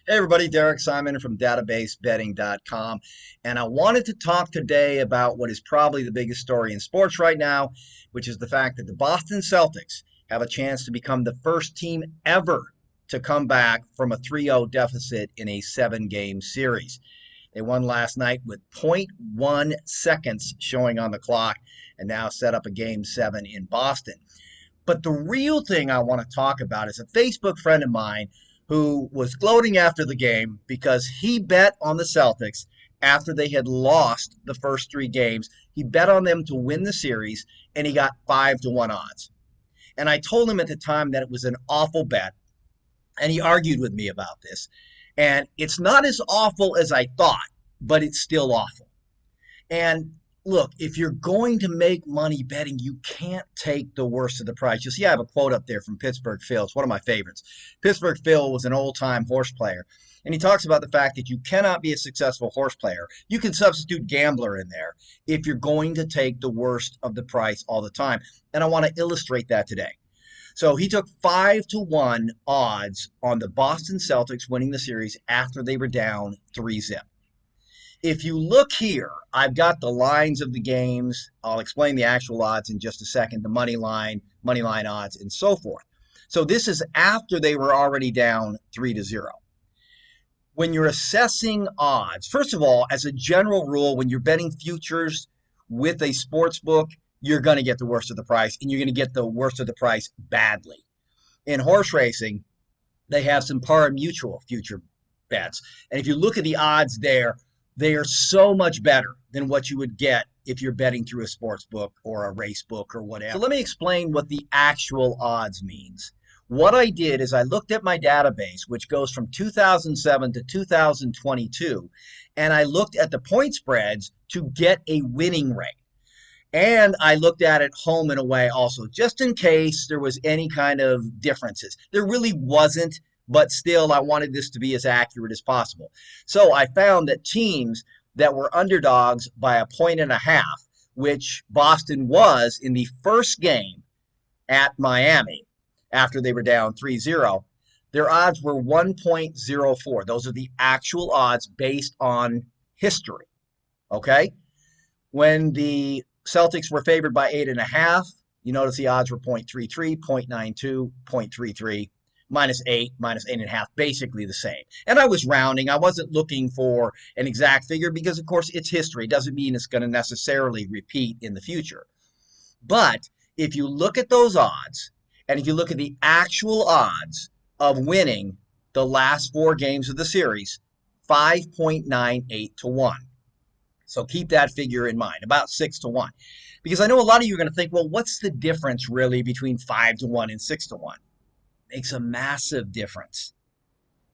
Hey everybody, Derek Simon from databasebetting.com. And I wanted to talk today about what is probably the biggest story in sports right now, which is the fact that the Boston Celtics have a chance to become the first team ever to come back from a 3-0 deficit in a 7-game series. They won last night with zero point 0.1 seconds showing on the clock and now set up a game 7 in Boston. But the real thing I want to talk about is a Facebook friend of mine who was gloating after the game because he bet on the Celtics after they had lost the first 3 games. He bet on them to win the series and he got 5-1 odds. And I told him at the time that it was an awful bet. And he argued with me about this. And it's not as awful as I thought, but it's still awful. And look, if you're going to make money betting, you can't take the worst of the price. You see, I have a quote up there from Pittsburgh Phil. It's one of my favorites. Pittsburgh Phil was an old-time horse player, and he talks about the fact that you cannot be a successful horse player. You can substitute gambler in there if you're going to take the worst of the price all the time. And I want to illustrate that today. So he took 5-1 odds on the Boston Celtics winning the series after they were down 3-0. If you look here, I've got the lines of the games. I'll explain the actual odds in just a second, the money line odds, and so forth. So this is after they were already down 3-0. When you're assessing odds, first of all, as a general rule, when you're betting futures with a sports book, you're going to get the worst of the price, and you're going to get the worst of the price badly. In horse racing, they have some par mutual future bets. And if you look at the odds there, they are so much better than what you would get if you're betting through a sports book or a race book or whatever. So let me explain what the actual odds means. What I did is I looked at my database, which goes from 2007 to 2022, and I looked at the point spreads to get a winning rate. And I looked at it home and away also, just in case there was any kind of differences. There really wasn't, but still I wanted this to be as accurate as possible. So I found that teams that were underdogs by 1.5 points, which Boston was in the first game at Miami after they were down 3-0, their odds were 1.04. Those are the actual odds based on history. Okay? When the Celtics were favored by 8.5, you notice the odds were 0.33, 0.92, 0.33. -8, -8.5, basically the same. And I was rounding. I wasn't looking for an exact figure because, of course, it's history. It doesn't mean it's going to necessarily repeat in the future. But if you look at those odds, and if you look at the actual odds of winning the last 4 games of the series, 5.98 to 1. So keep that figure in mind, about 6 to 1. Because I know a lot of you are going to think, well, what's the difference really between 5-1 and 6-1? Makes a massive difference.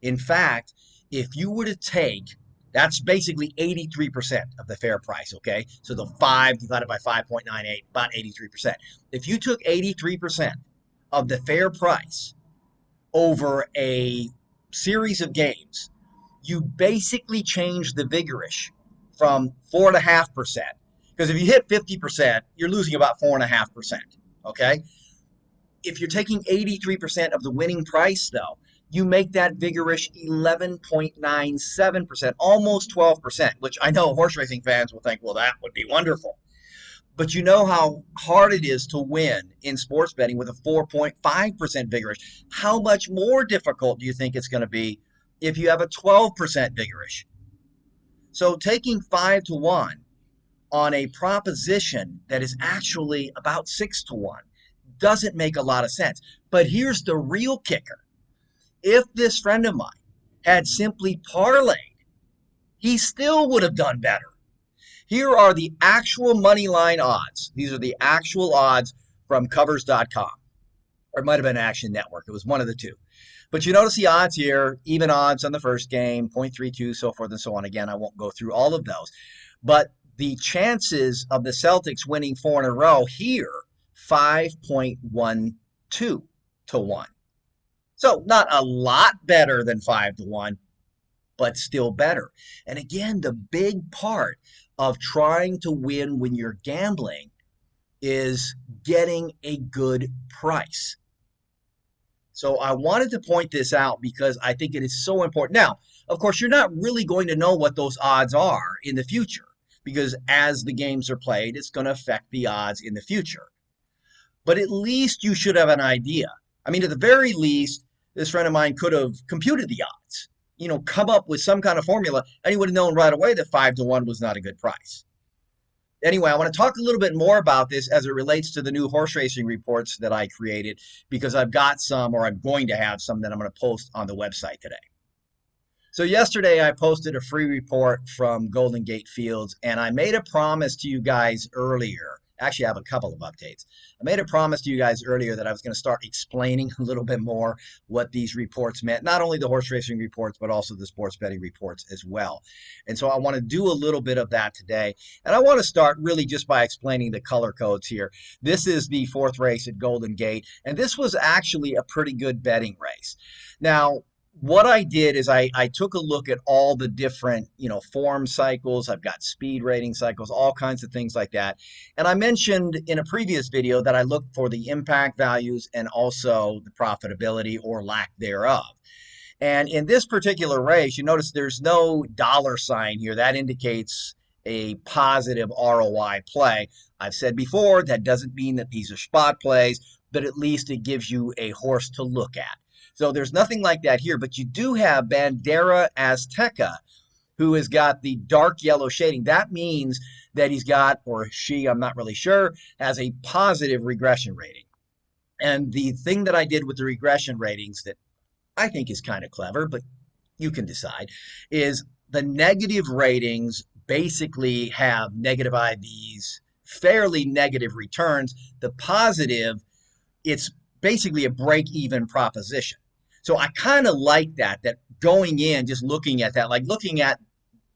In fact, if you were to take, that's basically 83% of the fair price, okay? So the 5 divided by 5.98, about 83%. If you took 83% of the fair price over a series of games, you basically change the vigorish from 4.5%. Because if you hit 50%, you're losing about 4.5%, okay? If you're taking 83% of the winning price, though, you make that vigorish 11.97%, almost 12%, which I know horse racing fans will think, well, that would be wonderful. But you know how hard it is to win in sports betting with a 4.5% vigorish. How much more difficult do you think it's going to be if you have a 12% vigorish? So taking 5-1 on a proposition that is actually about 6-1 doesn't make a lot of sense. But here's the real kicker. If this friend of mine had simply parlayed, he still would have done better. Here are the actual money line odds. These are the actual odds from covers.com. Or it might have been Action Network. It was one of the two. But you notice the odds here, even odds on the first game, 0.32, so forth and so on. Again, I won't go through all of those. But the chances of the Celtics winning 4 in a row here, 5.12 to 1. So not a lot better than 5-1, but still better. And again, the big part of trying to win when you're gambling is getting a good price. So I wanted to point this out because I think it is so important. Now, of course, you're not really going to know what those odds are in the future because as the games are played, it's going to affect the odds in the future. But at least you should have an idea. I mean, at the very least, this friend of mine could have computed the odds, come up with some kind of formula, and he would have known right away that 5 to 1 was not a good price. Anyway, I want to talk a little bit more about this as it relates to the new horse racing reports that I created because I've got some, or I'm going to have some that I'm going to post on the website today. So yesterday I posted a free report from Golden Gate Fields, and I made a promise to you guys earlier. Actually, I have a couple of updates. I made a promise to you guys earlier that I was going to start explaining a little bit more what these reports meant, not only the horse racing reports, but also the sports betting reports as well. And so I want to do a little bit of that today. And I want to start really just by explaining the color codes here. This is the fourth race at Golden Gate, and this was actually a pretty good betting race. Now, what I did is I took a look at all the different, form cycles. I've got speed rating cycles, all kinds of things like that. And I mentioned in a previous video that I looked for the impact values and also the profitability or lack thereof. And in this particular race, you notice there's no dollar sign here. That indicates a positive ROI play. I've said before, that doesn't mean that these are spot plays, but at least it gives you a horse to look at. So there's nothing like that here, but you do have Bandera Azteca, who has got the dark yellow shading. That means that he's got, or she, I'm not really sure, has a positive regression rating. And the thing that I did with the regression ratings that I think is kind of clever, but you can decide, is the negative ratings basically have negative IVs, fairly negative returns. The positive, it's basically a break-even proposition. So I kind of like that going in, just looking at that, like looking at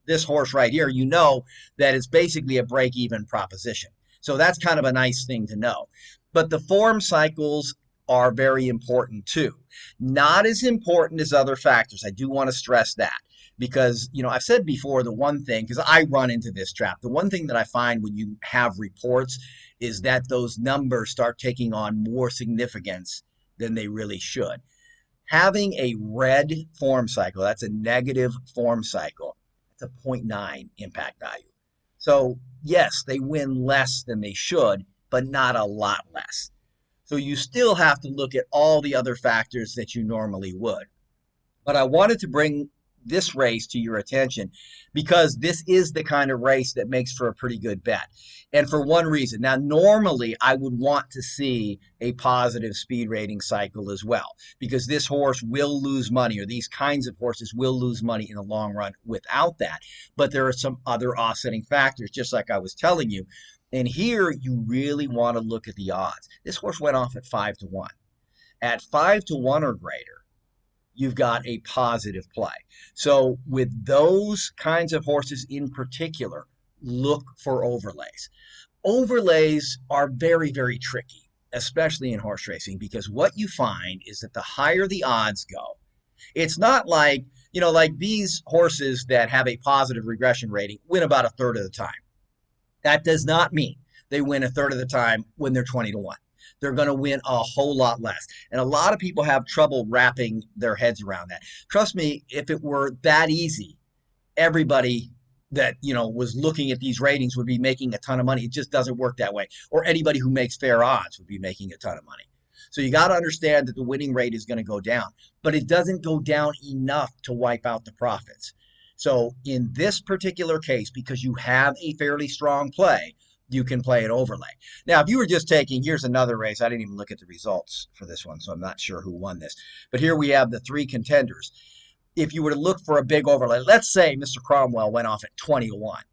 this horse right here, you know that it's basically a break-even proposition. So that's kind of a nice thing to know. But the form cycles are very important too. Not as important as other factors. I do want to stress that because, I've said before the one thing, because I run into this trap, the one thing that I find when you have reports is that those numbers start taking on more significance than they really should. Having a red form cycle, that's a negative form cycle, that's a 0.9 impact value. So yes, they win less than they should, but not a lot less. So you still have to look at all the other factors that you normally would. But I wanted to bring this race to your attention because this is the kind of race that makes for a pretty good bet. And for one reason. Now, normally I would want to see a positive speed rating cycle as well because this horse will lose money, or these kinds of horses will lose money in the long run without that. But there are some other offsetting factors, just like I was telling you. And here you really want to look at the odds. This horse went off at 5 to 1. At 5 to 1 or greater, you've got a positive play. So with those kinds of horses in particular, look for overlays. Overlays are very, very tricky, especially in horse racing, because what you find is that the higher the odds go, it's not like, like these horses that have a positive regression rating win about a third of the time. That does not mean they win a third of the time when they're 20 to 1. They're going to win a whole lot less. And a lot of people have trouble wrapping their heads around that. Trust me, if it were that easy, everybody that, was looking at these ratings would be making a ton of money. It just doesn't work that way. Or anybody who makes fair odds would be making a ton of money. So you got to understand that the winning rate is going to go down, but it doesn't go down enough to wipe out the profits. So in this particular case, because you have a fairly strong play, you can play an overlay. Now, if you were just taking, here's another race. I didn't even look at the results for this one, so I'm not sure who won this. But here we have the 3 contenders. If you were to look for a big overlay, let's say Mr. Cromwell went off at 20 to 1.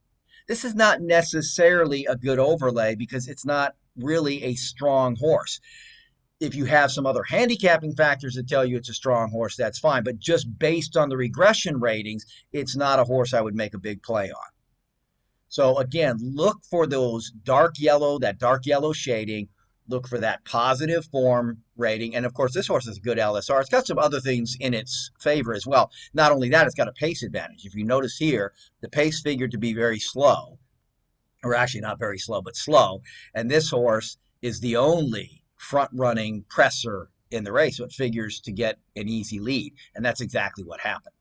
This is not necessarily a good overlay because it's not really a strong horse. If you have some other handicapping factors that tell you it's a strong horse, that's fine. But just based on the regression ratings, it's not a horse I would make a big play on. So again, look for those dark yellow, that dark yellow shading. Look for that positive form rating. And of course, this horse is a good LSR. It's got some other things in its favor as well. Not only that, it's got a pace advantage. If you notice here, the pace figured to be very slow, or actually not very slow, but slow. And this horse is the only front-running presser in the race, but figures to get an easy lead. And that's exactly what happened.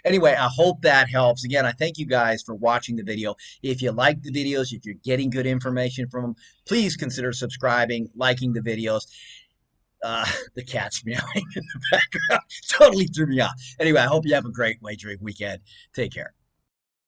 Anyway, I hope that helps. Again, I thank you guys for watching the video. If you like the videos, if you're getting good information from them, please consider subscribing, liking the videos. The cat's meowing in the background totally threw me off. Anyway, I hope you have a great wagering weekend. Take care.